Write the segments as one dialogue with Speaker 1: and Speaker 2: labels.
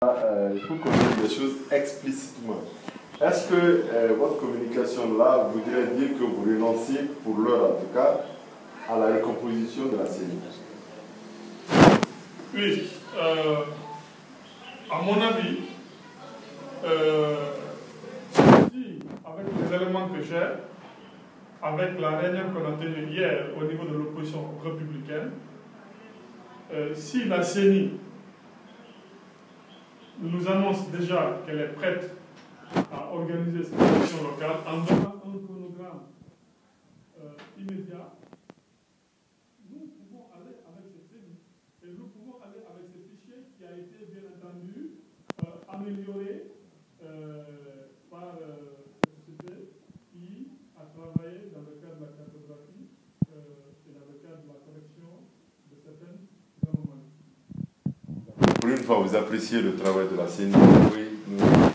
Speaker 1: Il faut qu'on dise les choses explicitement. Est-ce que votre communication là voudrait dire que vous renoncez, pour l'heure en tout cas, à la recomposition de la CENI?
Speaker 2: Oui, à mon avis, avec les éléments que j'ai, avec la réunion qu'on a tenue hier au niveau de l'opposition républicaine, si la CENI nous annonce déjà qu'elle est prête à organiser cette élection locale en donnant un chronogramme immédiat, nous pouvons aller avec cette CENI et nous pouvons aller avec ce fichier qui a été bien entendu amélioré par cette société qui a travaillé dans le cadre de la cartographie et dans le cadre de la correction de certaines anomalies.
Speaker 1: Pour une fois, vous appréciez le travail de la CENI? Oui.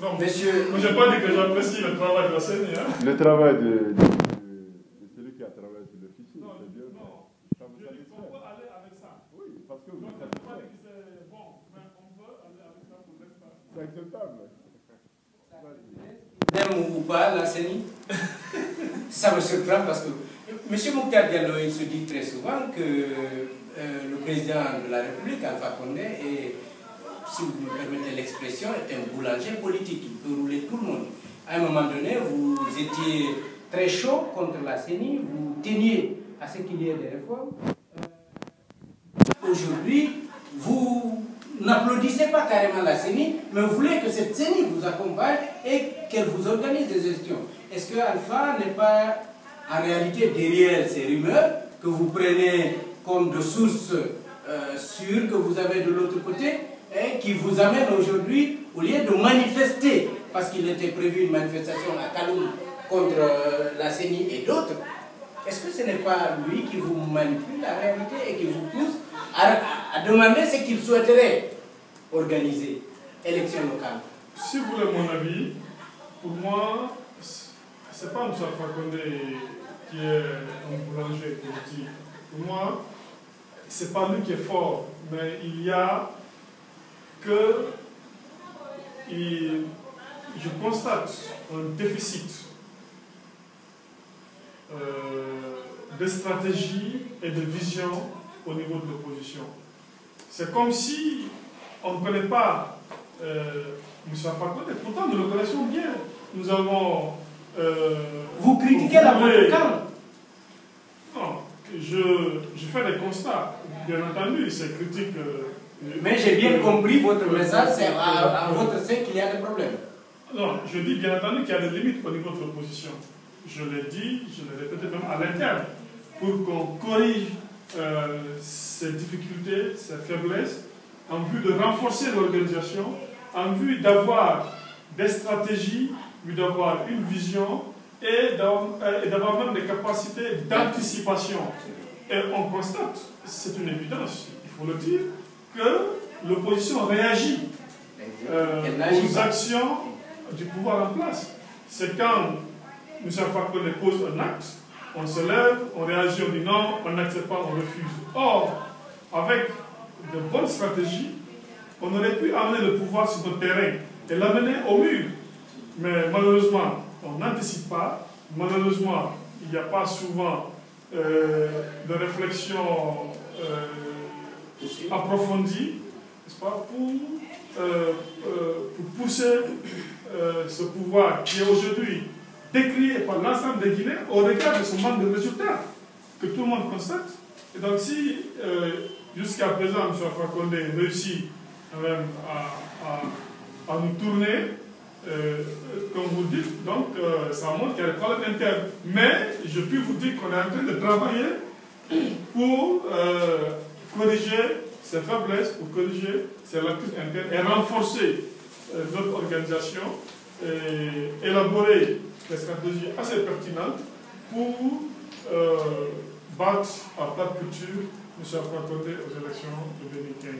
Speaker 2: Non, monsieur, je n'ai pas dit que j'apprécie le travail de la CENI. Hein.
Speaker 1: Le travail de celui qui a travaillé sur le fichier, c'est bien.
Speaker 2: Non, je dis qu'on peut aller avec ça.
Speaker 1: Oui, parce que vous
Speaker 2: donc, je ne peux pas dire que c'est bon, mais on peut aller avec ça pour l'instant.
Speaker 1: C'est acceptable.
Speaker 3: Même ou pas la CENI, ça me surprend parce que M. Mokhtar Diallo, il se dit très souvent que le président de la République, Alpha Condé, est, si vous me permettez l'expression, est un boulanger politique. Il peut rouler tout le monde. À un moment donné, vous étiez très chaud contre la CENI, vous teniez à ce qu'il y ait des réformes. Aujourd'hui, vous n'applaudissez pas carrément la CENI, mais vous voulez que cette CENI vous accompagne et qu'elle vous organise des élections. Est-ce que Alpha n'est pas en réalité derrière ces rumeurs que vous prenez comme de sources sûres que vous avez de l'autre côté et qui vous amène aujourd'hui, au lieu de manifester, parce qu'il était prévu une manifestation à Kaloum contre la CENI et d'autres, est-ce que ce n'est pas lui qui vous manipule la réalité et qui vous pousse à demander ce qu'il souhaiterait organiser, élection locale?
Speaker 2: Si vous voulez mon avis, pour moi, ce n'est pas M. Alpha Condé qui est un boulanger politique. Pour moi, ce n'est pas lui qui est fort, mais il y a que je constate un déficit de stratégie et de vision au niveau de l'opposition. C'est comme si on ne connaît pas M. Alpha Condé, pourtant nous le connaissons bien. Nous avons...
Speaker 3: vous critiquez la votre camp?
Speaker 2: Non, je fais des constats. Bien entendu, ces critiques...
Speaker 3: mais j'ai bien compris votre message, c'est à votre sein qu'il y a des problèmes.
Speaker 2: Non, je dis bien entendu qu'il y a des limites au niveau de l'opposition. Je l'ai dit, je l'ai répété même à l'interne, pour qu'on corrige ces difficultés, ces faiblesses, en vue de renforcer l'organisation, en vue d'avoir des stratégies, d'avoir une vision et d'avoir même des capacités d'anticipation. Et on constate, c'est une évidence, il faut le dire, que l'opposition réagit aux actions du pouvoir en place. C'est quand M. Alpha Condé pose un acte, on se lève, on réagit, on dit non, on n'accepte pas, on refuse. Or, avec de bonnes stratégies, on aurait pu amener le pouvoir sur notre terrain et l'amener au mur. Mais malheureusement, on n'anticipe pas. Malheureusement, il n'y a pas souvent de réflexion approfondie, n'est-ce pas, pour pousser ce pouvoir qui est aujourd'hui décrié par l'ensemble des Guinéens au regard de son manque de résultats que tout le monde constate. Et donc si jusqu'à présent M. Alpha Condé réussit quand même à nous tourner, comme vous dites, donc ça montre qu'il y a des problèmes internes. Mais je puis vous dire qu'on est en train de travailler pour corriger ces faiblesses, pour corriger ces lacunes internes et renforcer notre organisation et élaborer des stratégies assez pertinentes pour battre à plate couture M. Alpha Condé aux élections de 2015.